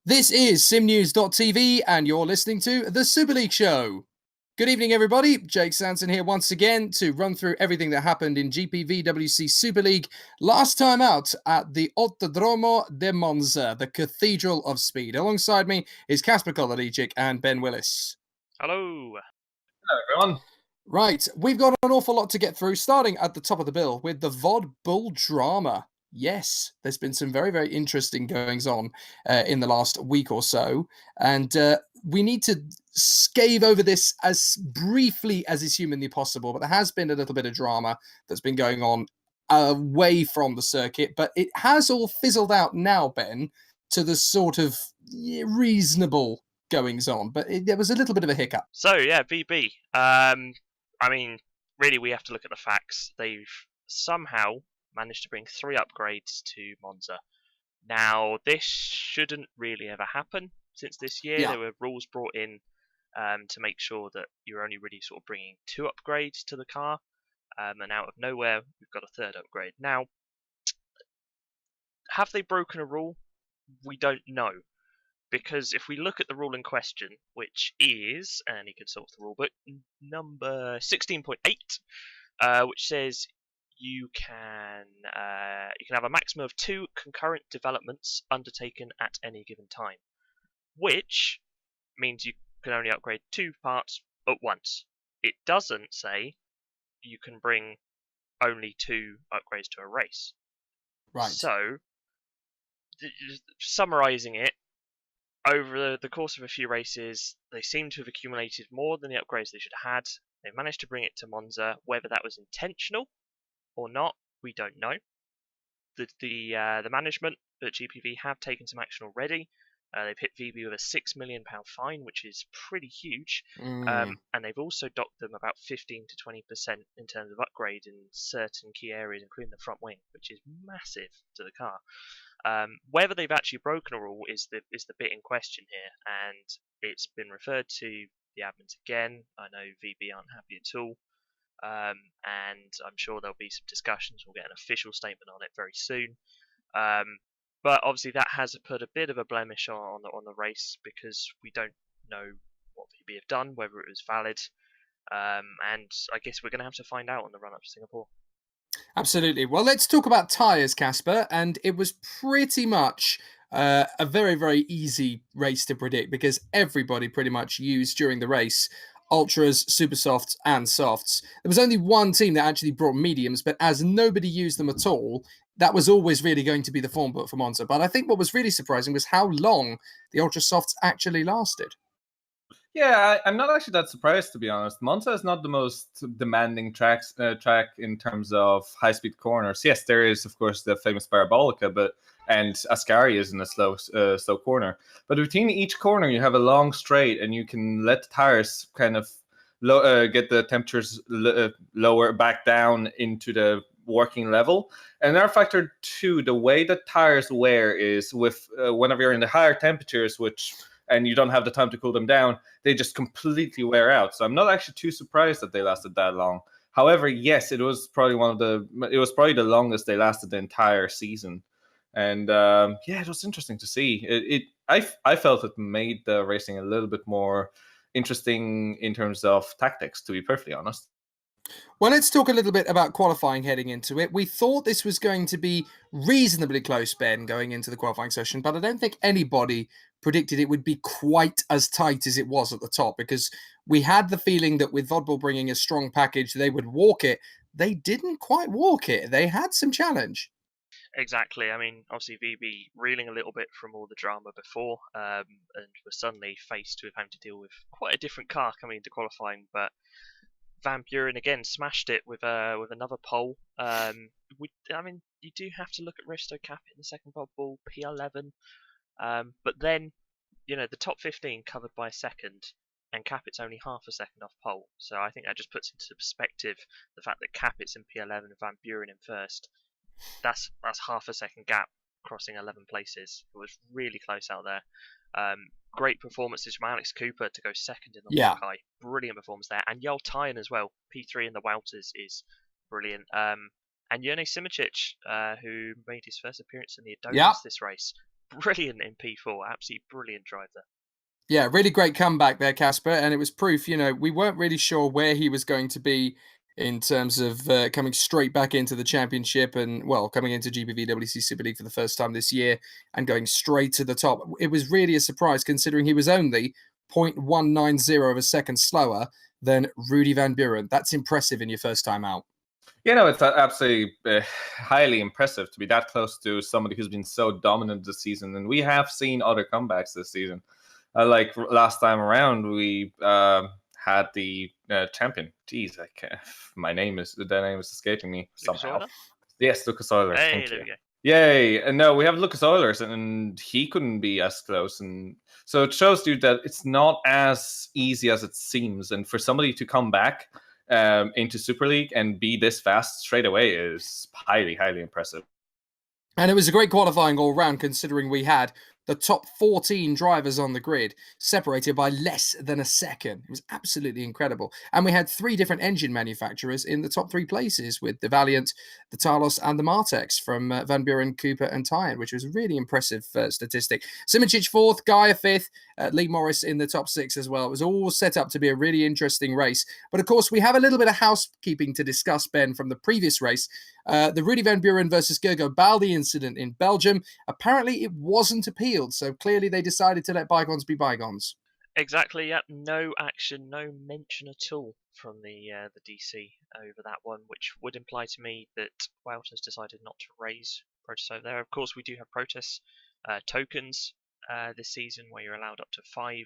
This is SimNews.TV, and you're listening to the Superleague Show. Good evening, everybody. Jake Sanson here once again to run through everything that happened in GPVWC Superleague last time out at the Autodromo de Monza, the Cathedral of Speed. Alongside me is Kacper and Ben Willis. Hello. Hello, everyone. Right, we've got an awful lot to get through, starting at the top of the bill with the VOD Bull drama. Yes, there's been some very, very interesting goings on in the last week or so, and we need to scave over this as briefly as is humanly possible, but there has been a little bit of drama that's been going on away from the circuit, but it has all fizzled out now, Ben, to the sort of reasonable goings on, but there was a little bit of a hiccup. So, yeah, VB. I mean, really, we have to look at the facts. They've somehow managed to bring 3 upgrades to Monza. Now, this shouldn't really ever happen since this year. Yeah. There were rules brought in to make sure that you're only really sort of bringing 2 upgrades to the car, and out of nowhere, we've got a 3rd upgrade. Now, have they broken a rule? We don't know. Because if we look at the rule in question, which is, and you can sort the rule book, number 16.8, which says you can have a maximum of 2 concurrent developments undertaken at any given time, which means you can only upgrade 2 parts at once. It doesn't say you can bring only 2 upgrades to a race. Right. So, summarising it, over the course of a few races, they seem to have accumulated more than the upgrades they should have had. They managed to bring it to Monza. Whether that was intentional or not, we don't know. The management at GPV have taken some action already. They've hit VB with a £6 million fine, which is pretty huge. And they've also docked them about 15 to 20% in terms of upgrade in certain key areas, including the front wing, which is massive to the car. Whether they've actually broken a rule is the bit in question here, and it's been referred to the admins again. I know VB aren't happy at all, and I'm sure there'll be some discussions. We'll get an official statement on it very soon. But obviously that has put a bit of a blemish on the race, because we don't know what VB have done, whether it was valid, and I guess we're going to have to find out on the run-up to Singapore. Absolutely. Well, let's talk about tyres, Kacper. And it was pretty much a very, very easy race to predict, because everybody pretty much used during the race ultras, super softs, and softs. There was only one team that actually brought mediums, but as nobody used them at all, that was always really going to be the form book for Monza. But I think what was really surprising was how long the ultra softs actually lasted. Yeah, I'm not actually that surprised, to be honest. Monza is not the most demanding track in terms of high-speed corners. Yes, there is, of course, the famous Parabolica, and Ascari is in a slow corner. But between each corner, you have a long straight, and you can let the tires kind of get the temperatures lower back down into the working level. And another factor too, the way that tires wear is with whenever you're in the higher temperatures, and you don't have the time to cool them down, they just completely wear out. So I'm not actually too surprised that they lasted that long. However, yes, it was probably the longest they lasted the entire season. And it was interesting to see. I felt it made the racing a little bit more interesting in terms of tactics, to be perfectly honest. Well, let's talk a little bit about qualifying heading into it. We thought this was going to be reasonably close, Ben, going into the qualifying session, but I don't think anybody predicted it would be quite as tight as it was at the top, because we had the feeling that with Vodbull bringing a strong package, they would walk it. They didn't quite walk it. They had some challenge. Exactly. I mean, obviously VB reeling a little bit from all the drama before, and was suddenly faced with having to deal with quite a different car coming into qualifying, but Van Buren again smashed it with another pole. I mean, you do have to look at Risto Capit in the second ball, P11, but then the top 15 covered by a second, and Capit's only half a second off pole. So I think that just puts into perspective the fact that Capit's in P11 and Van Buren in first. That's half a second gap crossing 11 places. It was really close out there. Great performances from Alex Cooper to go second in the Hawkeye. Brilliant performance there. And Jarl Tyen as well. P3 in the Wouters is brilliant. And Jone Simoncic, who made his first appearance in the Adonis this race. brilliant in P4. Absolutely brilliant drive there. Yeah, really great comeback there, Kacper. And it was proof, we weren't really sure where he was going to be in terms of coming straight back into the championship and, well, coming into GPVWC Superleague for the first time this year and going straight to the top. It was really a surprise considering he was only 0.190 of a second slower than Rudy Van Buren. That's impressive in your first time out. It's absolutely highly impressive to be that close to somebody who's been so dominant this season. And we have seen other comebacks this season. Like last time around, we had the champion. Jeez, the name is escaping me somehow. Yes, Lucas Oilers. Hey, there we go. Yay! And no, we have Lucas Oilers, and he couldn't be as close. And so it shows you that it's not as easy as it seems. And for somebody to come back into Super League and be this fast straight away is highly, highly impressive. And it was a great qualifying all round, considering we had the top 14 drivers on the grid separated by less than a second. It was absolutely incredible. And we had 3 different engine manufacturers in the top 3 places with the Valiant, the Talos, and the Martex from Van Buren, Cooper, and Tyan, which was a really impressive statistic. Simoncic 4th, Gaia 5th, Lee Morris in the top 6 as well. It was all set up to be a really interesting race. But of course, we have a little bit of housekeeping to discuss, Ben, from the previous race. The Rudy Van Buren versus Gergo Baldi incident in Belgium. Apparently, it wasn't appealed, so clearly they decided to let bygones be bygones. Exactly. Yep. No action, no mention at all from the DC over that one, which would imply to me that Wout has decided not to raise protests over there. Of course, we do have protest tokens this season, where you're allowed up to 5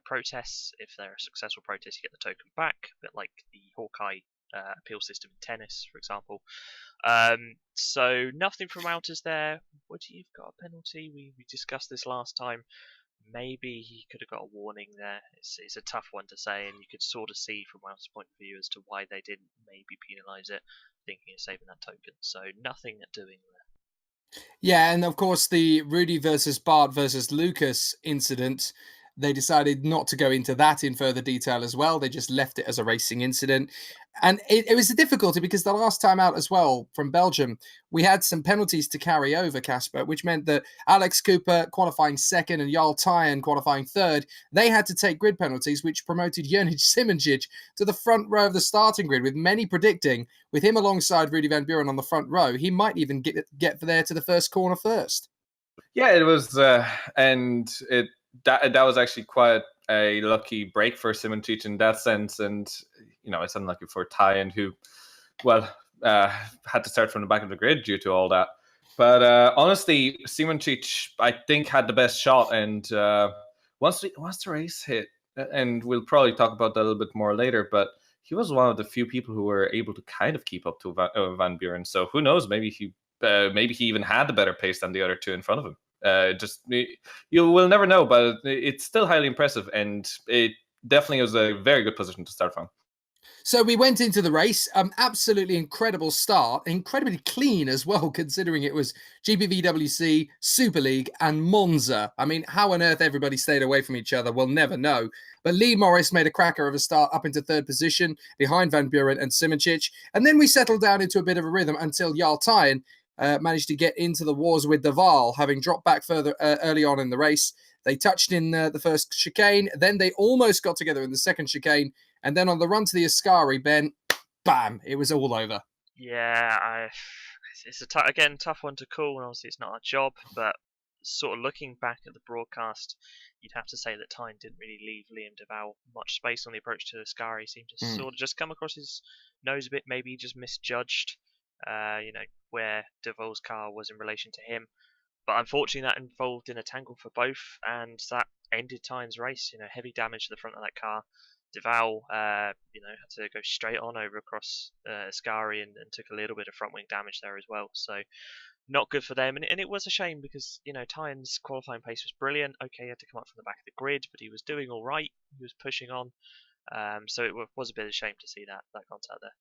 protests. If they're a successful protest, you get the token back, a bit like the Hawkeye appeal system in tennis, for example. So nothing from Wouters there. Would he have got a penalty? We discussed this last time. Maybe he could have got a warning there. It's a tough one to say, and you could sort of see from Wouters' point of view as to why they didn't maybe penalise it, thinking of saving that token. So nothing doing there. Yeah, and of course the Rudy versus Bart versus Lucas incident, they decided not to go into that in further detail as well. They just left it as a racing incident. And it was a difficulty because the last time out as well from Belgium, we had some penalties to carry over, Kacper, which meant that Alex Cooper qualifying 2nd and Jarl Tyan qualifying 3rd, they had to take grid penalties, which promoted Jonic Simoncic to the front row of the starting grid, with many predicting, with him alongside Rudy Van Buren on the front row, he might even get there to the first corner first. Yeah, it was, and that was actually quite a lucky break for Simoncic in that sense, and it's unlucky for Tyan, who, had to start from the back of the grid due to all that. But honestly, Simoncic, I think, had the best shot, and once the race hit, and we'll probably talk about that a little bit more later, but he was one of the few people who were able to kind of keep up to Van Buren. So who knows? Maybe he even had the better pace than the other 2 in front of him. You will never know, but it's still highly impressive, and it definitely was a very good position to start from. So we went into the race, absolutely incredible start, incredibly clean as well, considering it was GPVWC, Super League, and Monza. I mean, how on earth everybody stayed away from each other, we'll never know. But Lee Morris made a cracker of a start up into 3rd position, behind Van Buren and Simoncic. And then we settled down into a bit of a rhythm until Jarl Tyan managed to get into the wars with Deval, having dropped back further early on in the race. They touched in the first chicane, then they almost got together in the second chicane, and then on the run to the Ascari, Ben, bam, it was all over. Yeah, it's a tough one to call, and obviously it's not our job, but sort of looking back at the broadcast, you'd have to say that Tyan didn't really leave Liam Deval much space on the approach to Ascari. He seemed to sort of just come across his nose a bit, maybe he just misjudged where Deval's car was in relation to him. But unfortunately, that involved in a tangle for both, and that ended Tyan's race. Heavy damage to the front of that car. Deval, had to go straight on over across Ascari and took a little bit of front wing damage there as well. So not good for them, and it was a shame because Tyan's qualifying pace was brilliant. Okay, he had to come up from the back of the grid, but he was doing all right. He was pushing on, so it was a bit of a shame to see that contact there.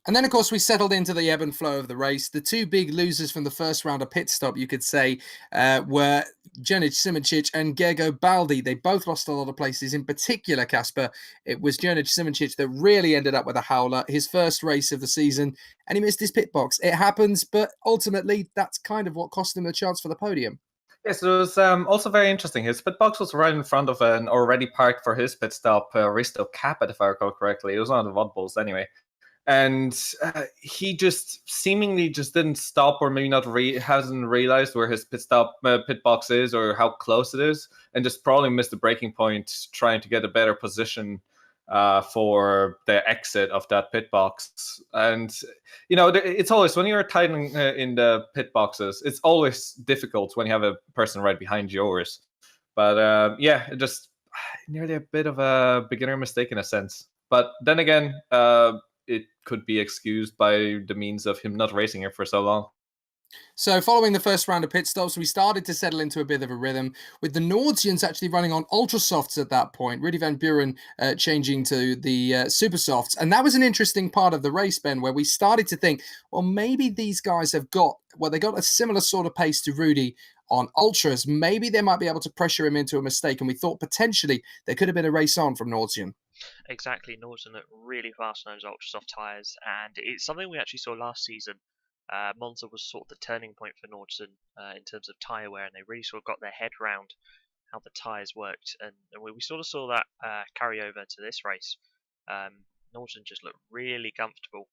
And then, of course, we settled into the ebb and flow of the race. The 2 big losers from the first round of pit stop, you could say, were Jonic Simoncic and Gergo Baldi. They both lost a lot of places. In particular, Kacper, it was Jonic Simoncic that really ended up with a howler, his first race of the season, and he missed his pit box. It happens, but ultimately, that's kind of what cost him the chance for the podium. Yes, it was also very interesting. His pit box was right in front of an already parked for his pit stop Risto Capet, if I recall correctly. It was one of the VOD Bulls anyway. And he just seemingly just didn't stop, or maybe not hasn't realized where his pit box is or how close it is, and just probably missed the breaking point trying to get a better position for the exit of that pit box. And it's always, when you're tight in the pit boxes, it's always difficult when you have a person right behind yours. But it just nearly a bit of a beginner mistake in a sense. But then again, it could be excused by the means of him not racing here for so long. So following the first round of pit stops, we started to settle into a bit of a rhythm, with the Nordians actually running on ultra softs at that point. Rudy van Buren changing to the super softs. And that was an interesting part of the race, Ben, where we started to think, well, maybe these guys they got a similar sort of pace to Rudy on ultras. Maybe they might be able to pressure him into a mistake. And we thought potentially there could have been a race on from Nordian. Exactly, Norton looked really fast on those ultra soft tyres, and it's something we actually saw last season. Monza was sort of the turning point for Norton in terms of tyre wear, and they really sort of got their head round how the tyres worked, and we sort of saw that carry over to this race. Norton just looked really comfortable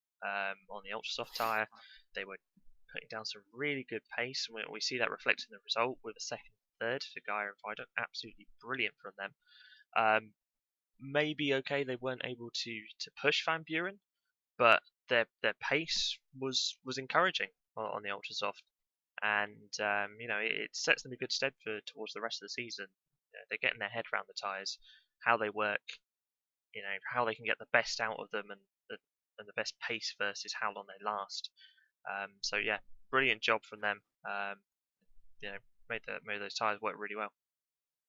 on the ultra soft tyre. They were putting down some really good pace, and we see that reflected in the result with a second, third for Gaia and Vidal. Absolutely brilliant from them. Maybe okay, they weren't able to push Van Buren, but their pace was encouraging on the ultra soft, and it sets them a good stead towards the rest of the season. They're getting their head around the tyres, how they work, how they can get the best out of them, and the best pace versus how long they last. So yeah, brilliant job from them. Made those tyres work really well.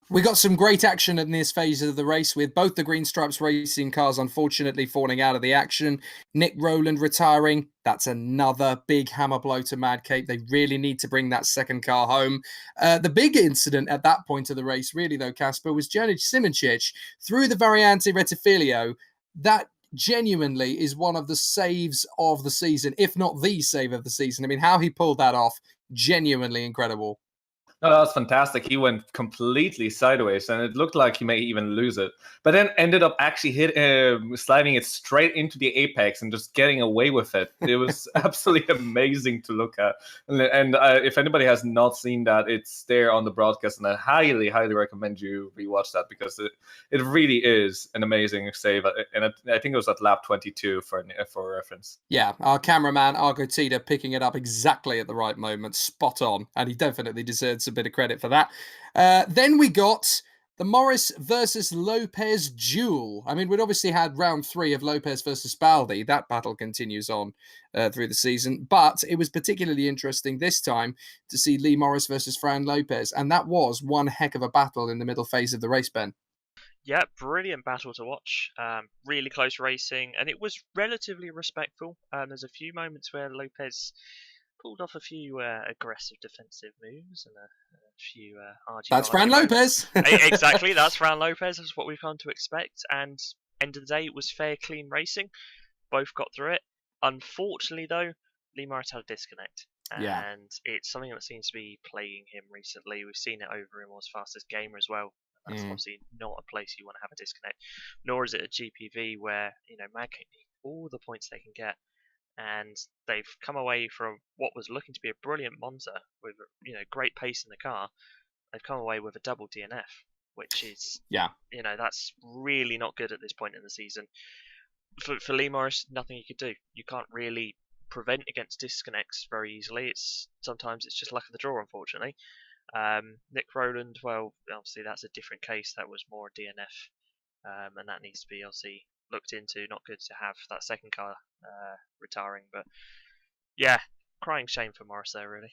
We got some great action in this phase of the race, with both the Green Stripes racing cars unfortunately falling out of the action. Nick Rowland retiring. That's another big hammer blow to Mad Cape. They really need to bring that second car home. The big incident at that point of the race, really though, Kacper, was Janis Simoncic through the Variante Rettifilio. That genuinely is one of the saves of the season, if not the save of the season. I mean, how he pulled that off, genuinely incredible. No, that was fantastic. He went completely sideways, and it looked like he may even lose it. But then ended up actually sliding it straight into the apex and just getting away with it. It was absolutely amazing to look at. And if anybody has not seen that, it's there on the broadcast, and I highly, highly recommend you rewatch that, because it really is an amazing save. And I think it was at lap 22 for reference. Yeah, our cameraman Argo Tita picking it up exactly at the right moment, spot on, and he definitely deserves a bit of credit for that. Then we got the Morris versus Lopez duel. I mean, we'd obviously had round 3 of Lopez versus Baldi. That battle continues on through the season, but it was particularly interesting this time to see Lee Morris versus Fran Lopez, and that was one heck of a battle in the middle phase of the race, Ben. Yeah, brilliant battle to watch. Really close racing, and it was relatively respectful. There's a few moments where Lopez pulled off a few aggressive defensive moves and a few argy. That's Fran Lopez. Exactly, that's Fran Lopez. That's what we've come to expect. And end of the day, it was fair, clean racing. Both got through it. Unfortunately, though, Lee Morris had a disconnect. And it's something that seems to be plaguing him recently. We've seen it over him as fastest gamer as well. That's obviously not a place you want to have a disconnect. Nor is it a GPV where, Mad Cape need all the points they can get. And they've come away from what was looking to be a brilliant Monza with great pace in the car. They've come away with a double DNF, which is that's really not good at this point in the season. For Lee Morris, nothing you could do. You can't really prevent against disconnects very easily. Sometimes it's just luck of the draw, unfortunately. Nick Rowland, well, obviously that's a different case. That was more a DNF, and that needs to be obviously looked into. Not good to have that second car retiring, but yeah, crying shame for Morris there, really.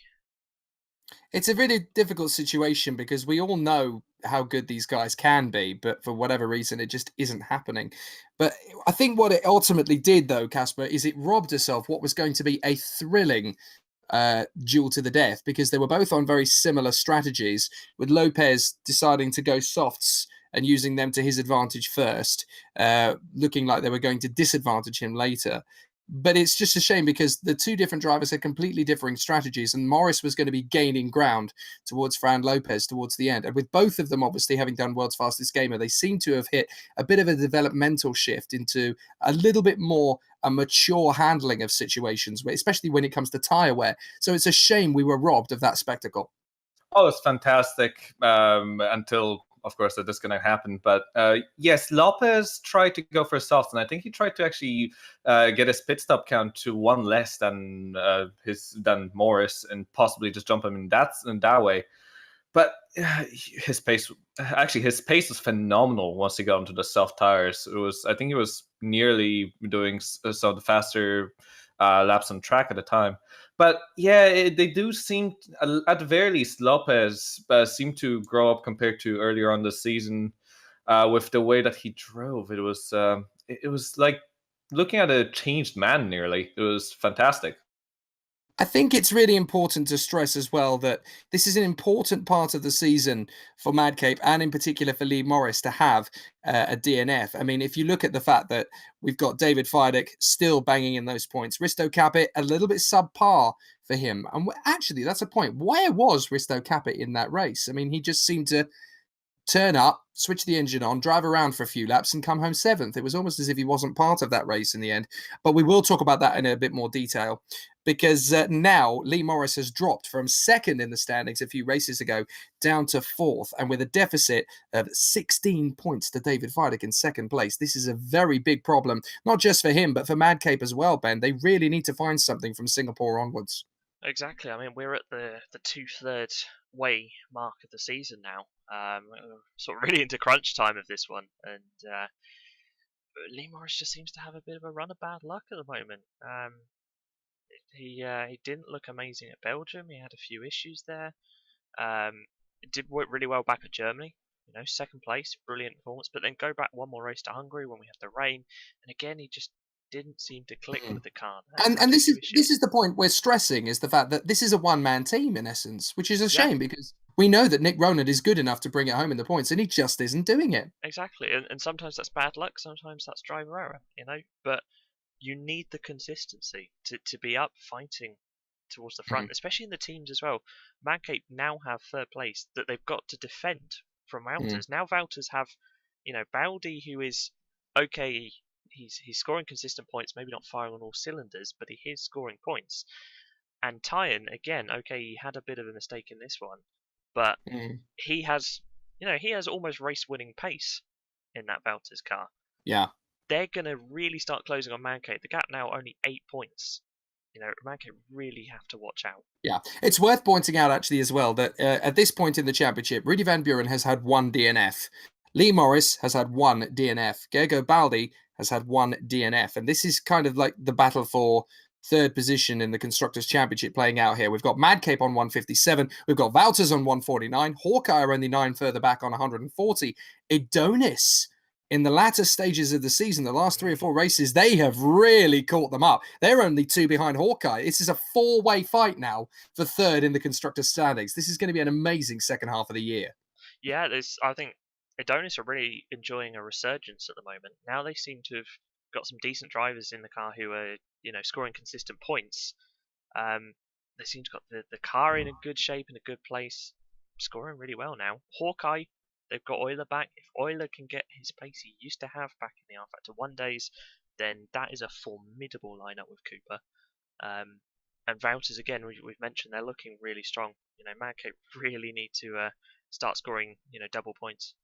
It's a really difficult situation because we all know how good these guys can be, but for whatever reason, it just isn't happening. But I think what it ultimately did, though, Kacper, is it robbed us of what was going to be a thrilling duel to the death, because they were both on very similar strategies, with Lopez deciding to go softs and using them to his advantage first, looking like they were going to disadvantage him later. But it's just a shame because the two different drivers had completely differing strategies, and Morris was going to be gaining ground towards Fran Lopez towards the end. And with both of them obviously having done World's Fastest Gamer, they seem to have hit a bit of a developmental shift into a little bit more a mature handling of situations, especially when it comes to tyre wear. So it's a shame we were robbed of that spectacle. Oh, it's fantastic until, of course, that disconnect happened. But yes, Lopez tried to go for a soft, and I think he tried to actually get his pit stop count to one less than Morris, and possibly just jump him in that way. But his pace was phenomenal once he got into the soft tires. I think he was nearly doing some of the faster laps on track at the time. But yeah, they do seem, at the very least, Lopez seemed to grow up compared to earlier on the season with the way that he drove. It was like looking at a changed man nearly. It was fantastic. I think it's really important to stress as well that this is an important part of the season for Madcape, and in particular for Lee Morris, to have a DNF. I mean, if you look at the fact that we've got David Fidek still banging in those points, Risto Capit a little bit subpar for him. And actually, that's a point. Where was Risto Capit in that race? I mean, he just seemed to turn up, switch the engine on, drive around for a few laps and come home 7th. It was almost as if he wasn't part of that race in the end. But we will talk about that in a bit more detail, because now Lee Morris has dropped from 2nd in the standings a few races ago down to 4th, and with a deficit of 16 points to David Fidek in 2nd place. This is a very big problem, not just for him, but for Madcape as well, Ben. They really need to find something from Singapore onwards. Exactly. I mean, we're at the 2/3 way mark of the season now. Sort of really into crunch time of this one, and Lee Morris just seems to have a bit of a run of bad luck at the moment. He didn't look amazing at Belgium. He had a few issues there. It did work really well back at Germany. 2nd place, brilliant performance. But then go back one more race to Hungary when we had the rain, and again he just didn't seem to click with the car. And this is the point we're stressing, is the fact that this is a one-man team in essence, which is a shame because we know that Nick Ronald is good enough to bring it home in the points, and he just isn't doing it. Exactly, and sometimes that's bad luck, sometimes that's driver error, but you need the consistency to be up fighting towards the front, especially in the teams as well. Madcape now have 3rd place that they've got to defend from Wouters. Now Wouters have, Baldi, who is okay. He's scoring consistent points, maybe not firing on all cylinders, but he is scoring points. And Tyan, again, okay, he had a bit of a mistake in this one, but he has almost race-winning pace in that Wouters car. Yeah. They're going to really start closing on Madcape. The gap now only 8 points. Madcape really have to watch out. Yeah, it's worth pointing out actually as well that at this point in the championship, Rudy Van Buren has had 1 DNF. Lee Morris has had 1 DNF. Gergo Baldi has had 1 DNF. And this is kind of like the battle for 3rd position in the Constructors' Championship playing out here. We've got Madcape on 157. We've got Wouters on 149. Hawkeye are only 9 further back on 140. Idonis, in the latter stages of the season, the last 3 or 4 races, they have really caught them up. They're only 2 behind Hawkeye. This is a 4-way fight now for 3rd in the Constructors' standings. This is going to be an amazing second half of the year. Yeah, I think Adonis are really enjoying a resurgence at the moment. Now they seem to have got some decent drivers in the car who are, scoring consistent points. They seem to have got the car in a good shape, in a good place, scoring really well now. Hawkeye, they've got Euler back. If Euler can get his pace he used to have back in the R Factor 1 days, then that is a formidable lineup with Cooper. And Wouters, again, we've mentioned, they're looking really strong. Madcape really need to start scoring, double points.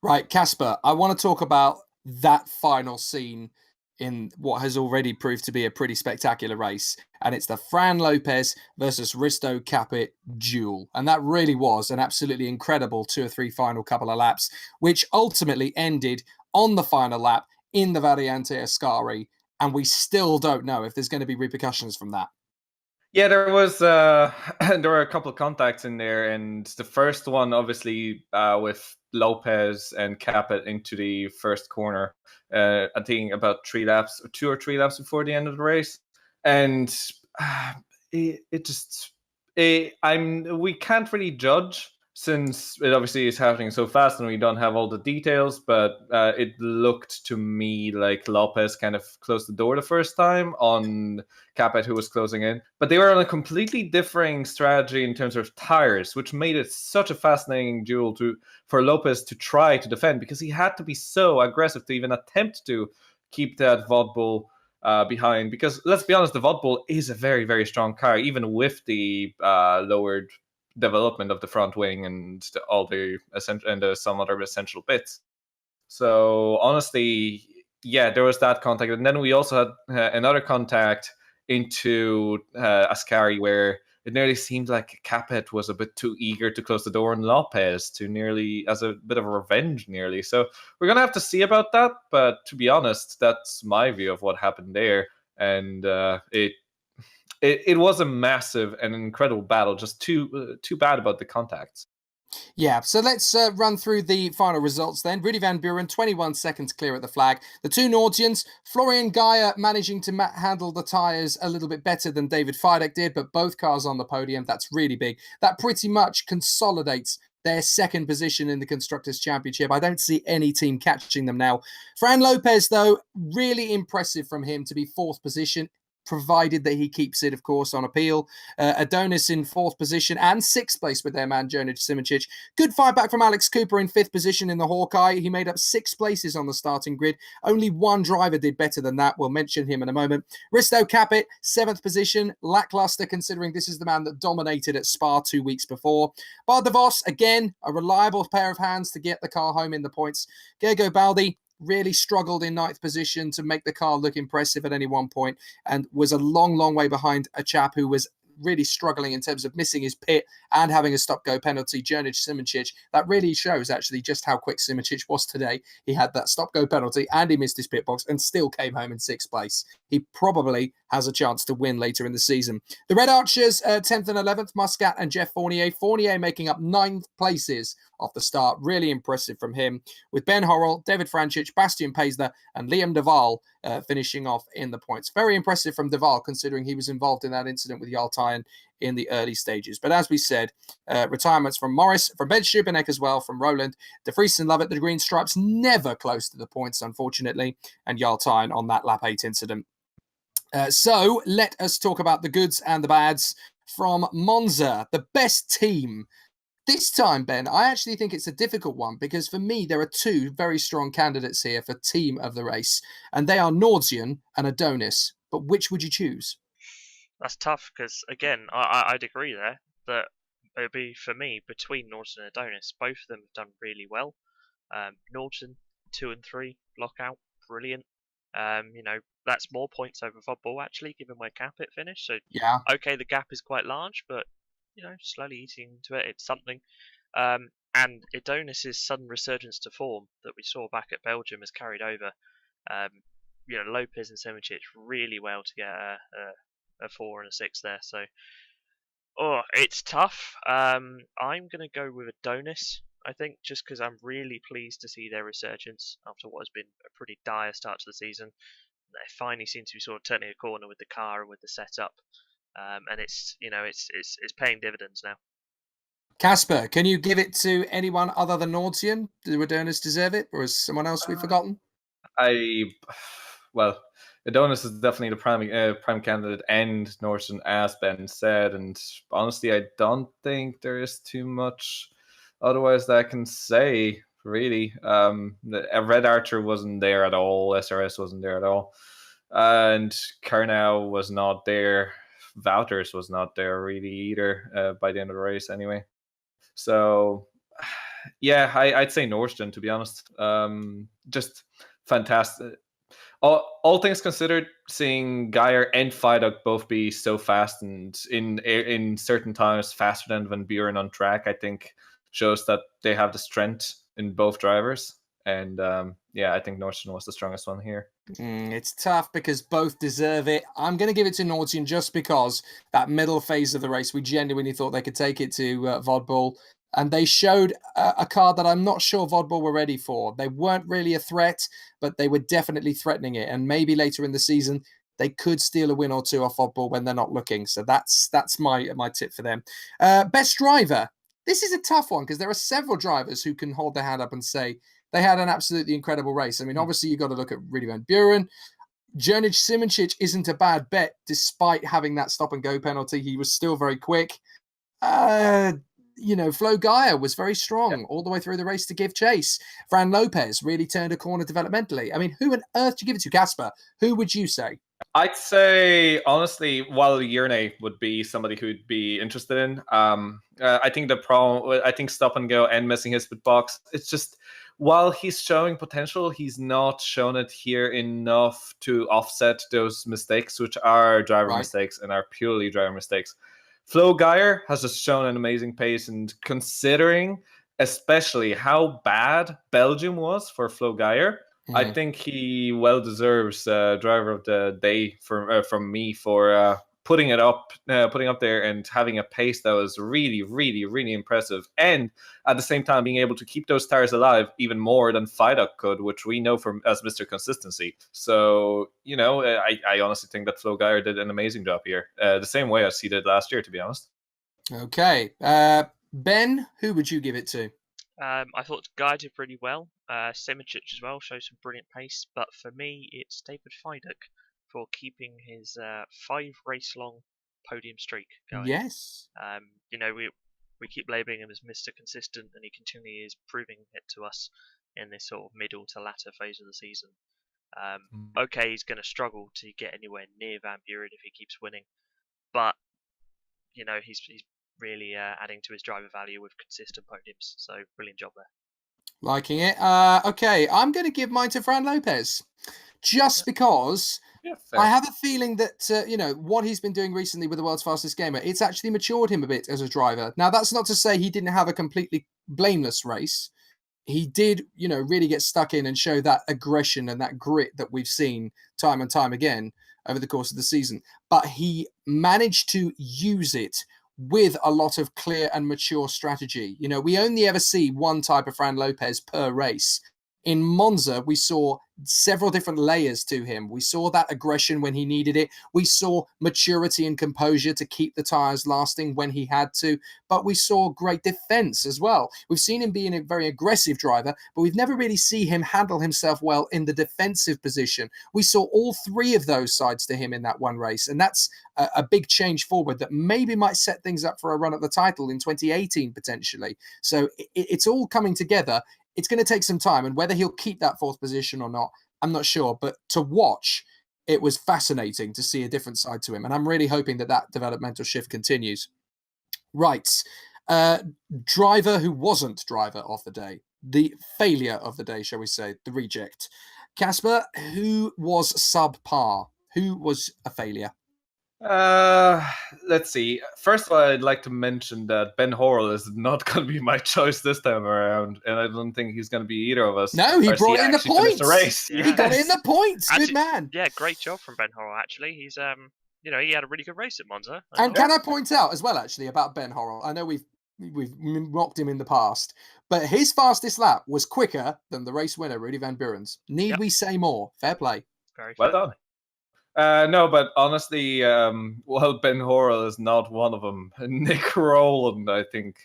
Right, Kacper, I want to talk about that final scene in what has already proved to be a pretty spectacular race. And it's the Fran Lopez versus Risto Capit duel. And that really was an absolutely incredible 2 or 3 final couple of laps, which ultimately ended on the final lap in the Variante Ascari. And we still don't know if there's going to be repercussions from that. Yeah, there were a couple of contacts in there, and the first one obviously with Lopez and Capit into the first corner. I think about 2 or 3 laps before the end of the race, and we can't really judge since it obviously is happening so fast and we don't have all the details, but it looked to me like Lopez kind of closed the door the first time on Capet, who was closing in. But they were on a completely differing strategy in terms of tires, which made it such a fascinating duel for Lopez to try to defend, because he had to be so aggressive to even attempt to keep that VOD Bull behind. Because let's be honest, the VOD Bull is a very, very strong car, even with the lowered development of the front wing and all the essential and some other essential bits. So honestly, yeah, there was that contact, and then we also had another contact into Ascari, where it nearly seemed like Capet was a bit too eager to close the door on Lopez, to nearly as a bit of a revenge, nearly. So we're gonna have to see about that. But to be honest, that's my view of what happened there, and it was a massive and incredible battle. Just too bad about the contacts. Yeah, so let's run through the final results then. Rudy Van Buren, 21 seconds clear at the flag. The two Nordians, Florian Geyer managing to handle the tyres a little bit better than David Fidek did, but both cars on the podium. That's really big. That pretty much consolidates their second position in the Constructors' Championship. I don't see any team catching them now. Fran Lopez, though, really impressive from him to be fourth position, provided that he keeps it, of course, on appeal. Adonis in fourth position and sixth place with their man, Jonas Simoncic. Good fight back from Alex Cooper in fifth position in the Hawkeye. He made up 6 places on the starting grid. Only one driver did better than that. We'll mention him in a moment. Risto Capet, seventh position. Lackluster, considering this is the man that dominated at Spa 2 weeks before. Bart de Vos, again, a reliable pair of hands to get the car home in the points. Gergo Baldi really struggled in ninth position to make the car look impressive at any one point, and was a long way behind a chap who was really struggling in terms of missing his pit and having a stop-go penalty, Jonas Simoncic. That really shows actually just how quick Simoncic was today. He had that stop-go penalty and he missed his pit box and still came home in sixth place. He probably has a chance to win later in the season. The Red Archers, 10th and 11th, Muscat and Jeff Fournier. Fournier making up 9 places off the start. Really impressive from him, with Ben Horrell, David Francic, Bastian Paisler and Liam Duval finishing off in the points. Very impressive from Duval, considering he was involved in that incident with Jarl Tyen in the early stages. But as we said, retirements from Morris, from Ben Stupanek as well, from Roland, De Vries and Lovett, the Green Stripes never close to the points, unfortunately, and Jarl Tyen on that lap 8 incident. So let us talk about the goods and the bads from Monza, the best team. This time, Ben, I actually think it's a difficult one, because for me, there are 2 very strong candidates here for team of the race, and they are Nordzian and Adonis. But which would you choose? That's tough, because, again, I'd agree there that it would be, for me, between Norton and Adonis. Both of them have done really well. Norton, 2 and 3, lockout, brilliant. That's more points over Vodball, actually, given where Capit finished. So, Yeah. okay, the gap is quite large, but slowly eating into it. It's something. And Adonis's sudden resurgence to form that we saw back at Belgium has carried over. Lopez and Simoncic really well to get a 4 and a 6 there. So, it's tough. I'm going to go with Adonis, I think, just because I'm really pleased to see their resurgence after what has been a pretty dire start to the season. They finally seem to be sort of turning a corner with the car and with the setup. And it's paying dividends now. Kacper, can you give it to anyone other than Nordzian? Do Adonis deserve it, or is someone else we've forgotten? Adonis is definitely the prime candidate, and Norton, as Ben said. And honestly, I don't think there is too much otherwise that I can say, really. Red Archer wasn't there at all. SRS wasn't there at all. And Karnow was not there. Wouters was not there really either by the end of the race anyway. So, yeah, I'd say Norton, to be honest. Just fantastic. All things considered, seeing Geyer and Fiduk both be so fast and in certain times faster than Van Buren on track, I think shows that they have the strength in both drivers. And I think Norton was the strongest one here. It's tough because both deserve it. I'm going to give it to Norton just because that middle phase of the race, we genuinely thought they could take it to Vodball. And they showed a car that I'm not sure Vodball were ready for. They weren't really a threat, but they were definitely threatening it. And maybe later in the season, they could steal a win or 2 off Vodball when they're not looking. So that's my tip for them. Best driver. this is a tough one because there are several drivers who can hold their hand up and say they had an absolutely incredible race. I mean, obviously, you've got to look at Rudy Van Buren. Jurnic Simoncic isn't a bad bet despite having that stop-and-go penalty. He was still very quick. Flo Gaia was very strong all the way through the race to give chase. Fran Lopez really turned a corner developmentally. I mean, who on earth do you give it to, Kacper? Who would you say? I'd say, honestly, while Yerne would be somebody who'd be interested in, I think the problem, I think stop and go and missing his split box, it's just, while he's showing potential, he's not shown it here enough to offset those mistakes, which are driver mistakes and are purely driver mistakes. Flo Geyer has just shown an amazing pace, and considering especially how bad Belgium was for Flo Geyer, I think he well deserves driver of the day from me for putting up there and having a pace that was really, really, really impressive, and at the same time being able to keep those tires alive even more than Fiduk could, which we know from as Mr. Consistency. So I honestly think that Flo Geyer did an amazing job here, the same way as he did last year, to be honest. Okay, Ben, who would you give it to? I thought Guy did pretty well. Simoncic as well shows some brilliant pace, but for me, it's David Fiduk for keeping his 5-race-long podium streak going. Yes. We keep labelling him as Mr. Consistent, and he continually is proving it to us in this sort of middle to latter phase of the season. Okay, he's going to struggle to get anywhere near Van Buren if he keeps winning, but he's really adding to his driver value with consistent podiums. So brilliant job there. Liking it. Okay, I'm going to give mine to Fran Lopez, just because I have a feeling that what he's been doing recently with the world's fastest gamer, it's actually matured him a bit as a driver. Now, that's not to say he didn't have a completely blameless race. He did, really get stuck in and show that aggression and that grit that we've seen time and time again over the course of the season. But he managed to use it with a lot of clear and mature strategy. We only ever see one type of Fran Lopez per race. In Monza, we saw several different layers to him. We saw that aggression when he needed it. We saw maturity and composure to keep the tires lasting when he had to. But we saw great defense as well. We've seen him being a very aggressive driver, but we've never really seen him handle himself well in the defensive position. We saw all three of those sides to him in that one race. And that's a big change forward that maybe might set things up for a run at the title in 2018, potentially. So it's all coming together. It's going to take some time, and whether he'll keep that fourth position or not, I'm not sure. But to watch, it was fascinating to see a different side to him, and I'm really hoping that developmental shift continues. Right. Driver who wasn't driver of the day. The failure of the day, shall we say, the reject. Kacper, who was subpar? Who was a failure? Let's see. First of all, I'd like to mention that Ben Horrell is not going to be my choice this time around, and I don't think he's going to be either of us. No, he brought in the points. Race. He got in the points. Good man. Yeah, great job from Ben Horrell. Actually, he's he had a really good race at Monza. And can I point out as well, actually, about Ben Horrell? I know we've mocked him in the past, but his fastest lap was quicker than the race winner, Rudy Van Buren's. Need we say more? Fair play. Very well done. No, but honestly, Ben Horrell is not one of them. Nick Rowland, I think.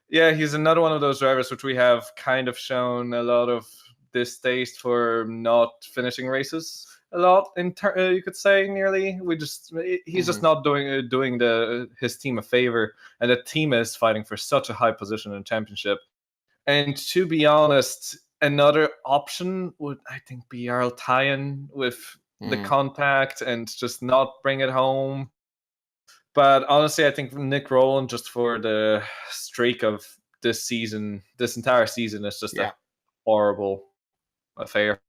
He's another one of those drivers which we have kind of shown a lot of distaste for not finishing races. A lot, you could say, nearly. He's just not doing his team a favor, and the team is fighting for such a high position in the championship. And to be honest, another option would, I think, be Earl Tyan with the contact and just not bring it home. But honestly, I think Nick Rowland, just for the streak of this season, this entire season, is just a horrible affair.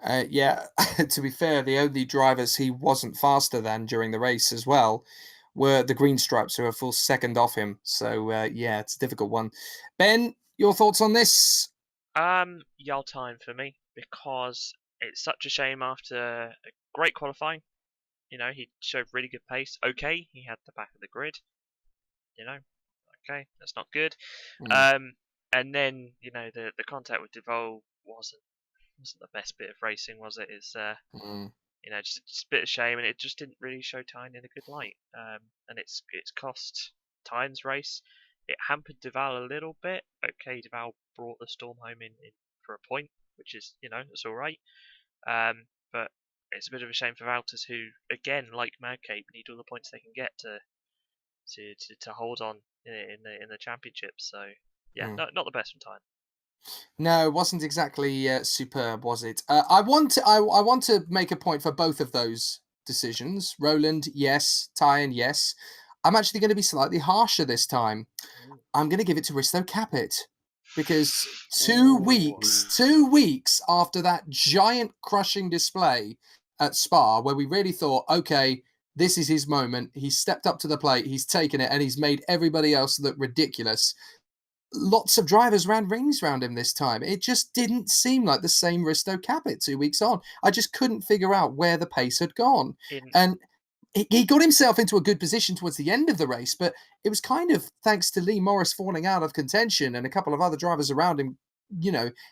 To be fair, the only drivers he wasn't faster than during the race as well were the green stripes, who are a full second off him. So, it's a difficult one. Ben, your thoughts on this? Yaltine for me, because it's such a shame after a great qualifying. He showed really good pace. Okay, he had the back of the grid. Okay, that's not good. And then, the contact with Devol wasn't the best bit of racing, was it? It's just a bit of shame, and it just didn't really show Tyne in a good light. And it's cost Tyne's race. It hampered Duval a little bit. Okay, Duval brought the Storm home in for a point, which is, it's all right. But it's a bit of a shame for Valters, who, again, like Madcape, need all the points they can get to hold on in the championship. So yeah, not the best of time. No, it wasn't exactly superb, was it? I want to make a point for both of those decisions. Roland, yes. Tyan, yes. I'm actually going to be slightly harsher this time. I'm going to give it to Risto Capit, because 2 weeks after that giant crushing display at Spa, where we really thought, okay, this is his moment. He's stepped up to the plate, he's taken it, and he's made everybody else look ridiculous. Lots of drivers ran rings around him this time. It just didn't seem like the same Risto Capit 2 weeks on. I just couldn't figure out where the pace had gone. And he got himself into a good position towards the end of the race, but it was kind of thanks to Lee Morris falling out of contention and a couple of other drivers around him,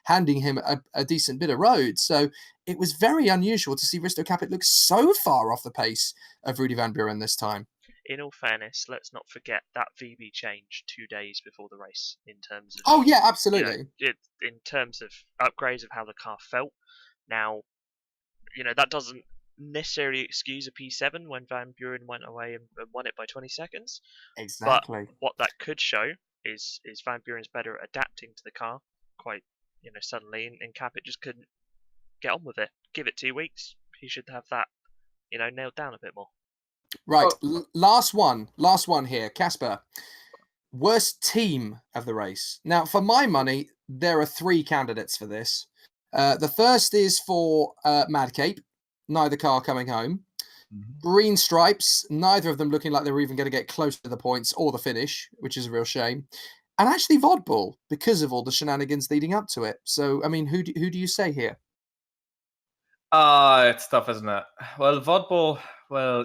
handing him a decent bit of road. So it was very unusual to see Risto Capit look so far off the pace of Rudy Van Buren this time. In all fairness, let's not forget that VB changed 2 days before the race in terms of... Oh, yeah, absolutely. In terms of upgrades of how the car felt. Now, that doesn't necessarily excuse a P7 when Van Buren went away and won it by 20 seconds. Exactly. But what that could show is Van Buren's better at adapting to the car quite, suddenly, and Capit just couldn't get on with it. Give it 2 weeks, he should have that, nailed down a bit more. Right, last one here, Kacper. Worst team of the race. Now, for my money, there are 3 candidates for this. The first is for Madcape, neither car coming home. Green Stripes, neither of them looking like they were even going to get close to the points or the finish, which is a real shame. And actually Vodbull, because of all the shenanigans leading up to it. So, I mean, who do you say here? It's tough, isn't it? Well, Vodbull,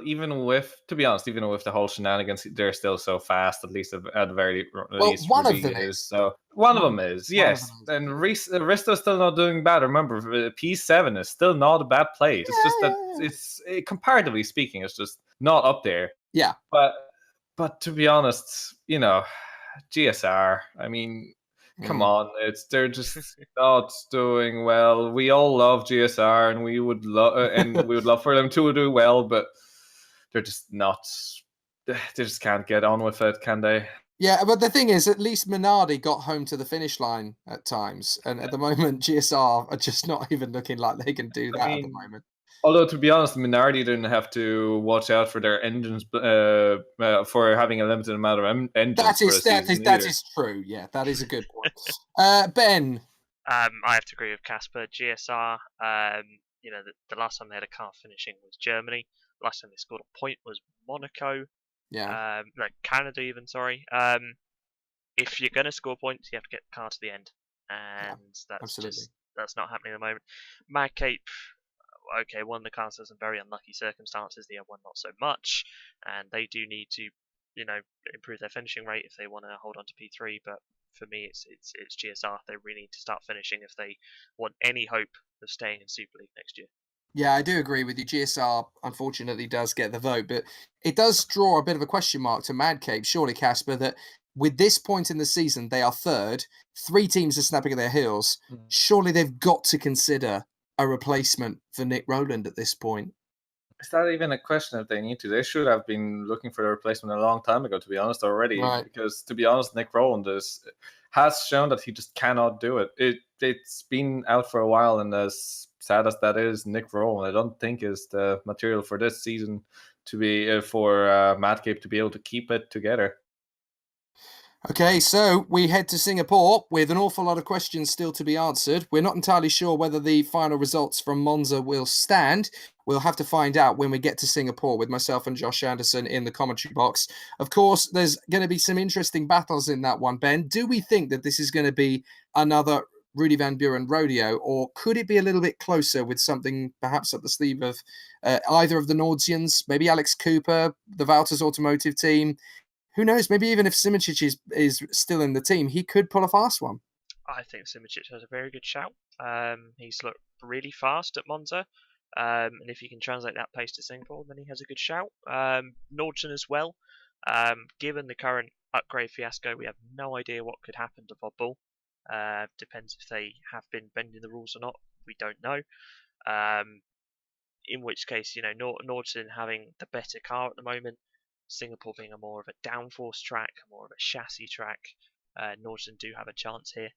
even with the whole shenanigans, they're still so fast, at least at the very least. One of them is. So one of them is, yes. And Risto's still not doing bad. Remember, P7 is still not a bad play. It's just that comparatively speaking, it's just not up there. Yeah. But to be honest, GSR, I mean, come on, they're just not doing well. We all love GSR, and we would love for them to do well, but they're just not. They just can't get on with it, can they? Yeah, but the thing is, at least Minardi got home to the finish line at times, and at the moment, GSR are just not even looking like they can do that at the moment. Although, to be honest, Minardi didn't have to watch out for their engines for having a limited amount of engines. That is true. Yeah, that is a good point. Ben? I have to agree with Kacper. GSR, the last time they had a car finishing was Germany. Last time they scored a point was Monaco. Yeah. Canada even, sorry. If you're going to score points, you have to get the car to the end. And that's not happening at the moment. Madcape, okay, one of the cars has some very unlucky circumstances, the other one not so much, and they do need to, improve their finishing rate if they want to hold on to P3. But for me, it's GSR. They really need to start finishing if they want any hope of staying in Super League next year. Yeah, I do agree with you. GSR, unfortunately, does get the vote, but it does draw a bit of a question mark to Madcape, surely, Kacper, that with this point in the season, they are third. 3 teams are snapping at their heels. Surely they've got to consider a replacement for Nick Rowland at this point. Is that even a question if they need to? They should have been looking for a replacement a long time ago, to be honest, already. Right. Because, to be honest, Nick Rowland has shown that he just cannot do it. It's been out for a while, and as sad as that is, Nick Rowland, I don't think is the material for this season to be for Madcape to be able to keep it together. Okay, so we head to Singapore with an awful lot of questions still to be answered. We're not entirely sure whether the final results from Monza will stand. We'll have to find out when we get to Singapore with myself and Josh Anderson in the commentary box. Of course, there's going to be some interesting battles in that one, Ben. Do we think that this is going to be another Rudy Van Buren rodeo, or could it be a little bit closer with something perhaps up the sleeve of either of the Nordsians, maybe Alex Cooper, the Valters Automotive team? Who knows? Maybe even if Simoncic is still in the team, he could pull a fast one. I think Simoncic has a very good shout. He's looked really fast at Monza. And if you can translate that pace to Singapore, then he has a good shout. Nordson as well. Given the current upgrade fiasco. We have no idea what could happen to Vodbull. Depends if they have been bending the rules or not. We don't know. In which case, Nordson having the better car at the moment, Singapore being a more of a downforce track, more of a chassis track, Nordson do have a chance here.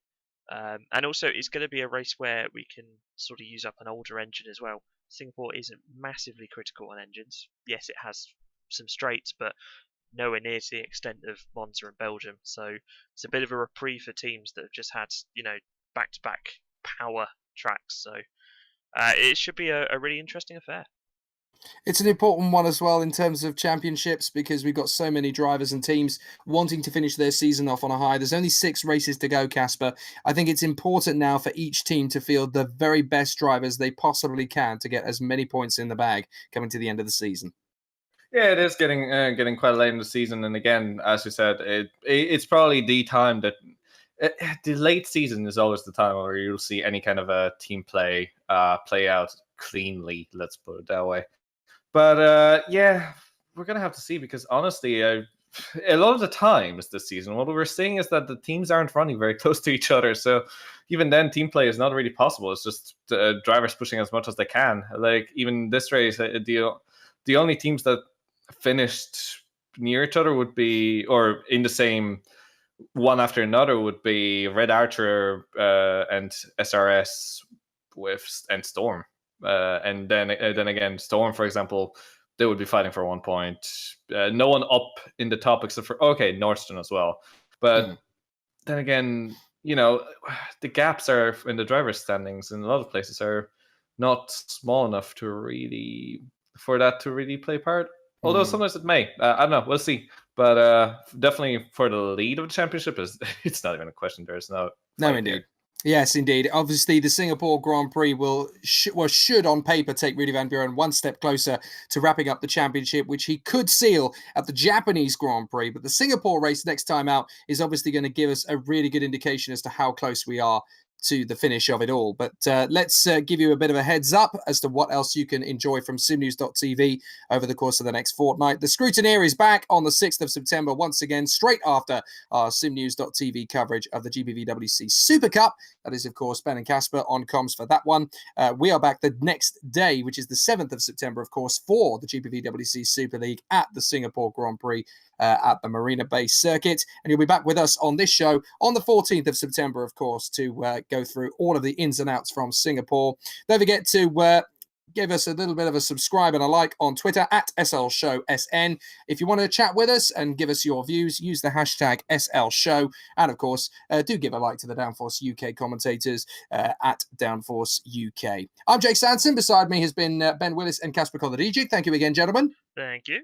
And also, it's going to be a race where we can sort of use up an older engine as well. Singapore isn't massively critical on engines. Yes, it has some straights, but nowhere near to the extent of Monza and Belgium. So it's a bit of a reprieve for teams that have just had, back-to-back power tracks. So it should be a really interesting affair. It's an important one as well in terms of championships, because we've got so many drivers and teams wanting to finish their season off on a high. There's only 6 races to go, Kacper. I think it's important now for each team to field the very best drivers they possibly can to get as many points in the bag coming to the end of the season. Yeah, it is getting quite late in the season, and again, as you said, it's probably the time that the late season is always the time where you'll see any kind of a team play out cleanly. Let's put it that way. But yeah, we're gonna have to see, because honestly, a lot of the times this season, what we're seeing is that the teams aren't running very close to each other. So even then, team play is not really possible. It's just drivers pushing as much as they can. Like even this race, the only teams that finished near each other would be, or in the same one after another, would be Red Archer and SRS and Storm. And then again, Storm, for example, they would be fighting for 1 point. No one up in the top except for, Nordstrom as well. But then again, the gaps are in the driver's standings in a lot of places are not small enough for that to really play part. Although sometimes it may. I don't know. We'll see. But definitely for the lead of the championship, it's not even a question. There's no indeed. There. Yes, indeed. Obviously, the Singapore Grand Prix should on paper take Rudy Van Buren one step closer to wrapping up the championship, which he could seal at the Japanese Grand Prix. But the Singapore race next time out is obviously going to give us a really good indication as to how close we are to the finish of it all. But let's give you a bit of a heads up as to what else you can enjoy from SimNews.TV over the course of the next fortnight. The Scrutineer is back on the 6th of September once again, straight after our SimNews.TV coverage of the GPVWC Super Cup. That is, of course, Ben and Kacper on comms for that one. We are back the next day, which is the 7th of September, of course, for the GPVWC Super League at the Singapore Grand Prix at the Marina Bay Circuit. And you'll be back with us on this show on the 14th of September, of course, to go through all of the ins and outs from Singapore. Don't forget to give us a little bit of a subscribe and a like on Twitter at SLShowSN. If you want to chat with us and give us your views, use the hashtag SLShow. And of course, do give a like to the Downforce UK commentators at Downforce UK. I'm Jake Sanson. Beside me has been Ben Willis and Kacper Kolodijik. Thank you again, gentlemen. Thank you.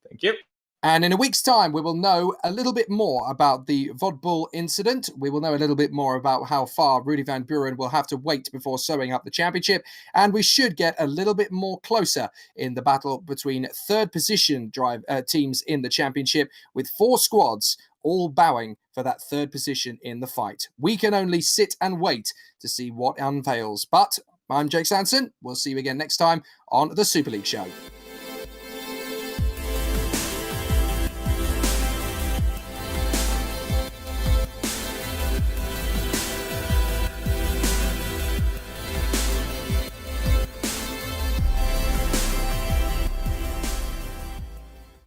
Thank you. And in a week's time, we will know a little bit more about the Vodbull incident. We will know a little bit more about how far Rudy Van Buren will have to wait before sewing up the championship. And we should get a little bit more closer in the battle between third position teams in the championship, with 4 squads all bowing for that third position in the fight. We can only sit and wait to see what unveils. But I'm Jake Sanson. We'll see you again next time on the Superleague Show.